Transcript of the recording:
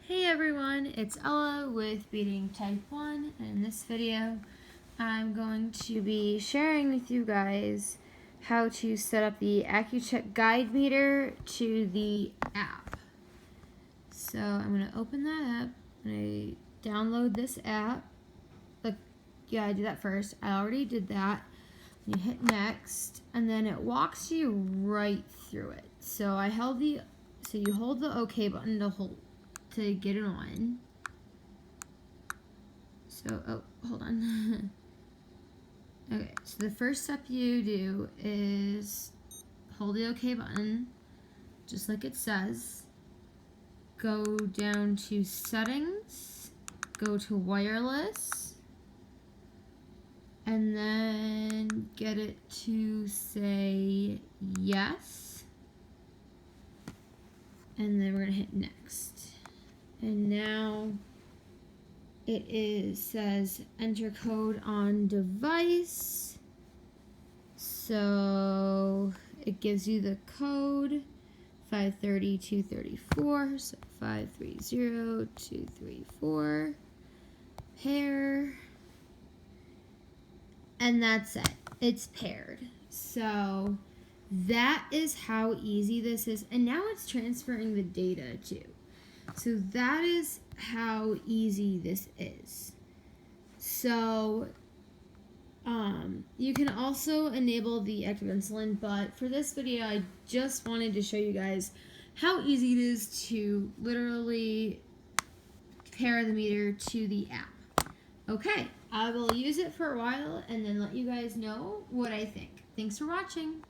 Hey everyone, it's Ella with Beating Type 1, and in this video I'm going to be sharing with you guys how to set up the Accu-Chek guide meter to the app. So I'm going to open that up, I'm going to download this app. I do that first. I already did that. You hit next, and then it walks you right through it. So you hold the OK button to get it on. So, hold on. Okay, so the first step you do is hold the OK button, just like it says. Go down to settings, go to wireless, and then get it to say yes. And then we're gonna hit next. And now it says enter code on device. So it gives you the code 530-234. So 530-234 pair. And that's it. It's paired. So that is how easy this is. And now it's transferring the data too. So that is how easy this is. So you can also enable the active insulin, but for this video I just wanted to show you guys how easy it is to literally pair the meter to the app. Okay, I will use it for a while and then let you guys know what I think. Thanks for watching.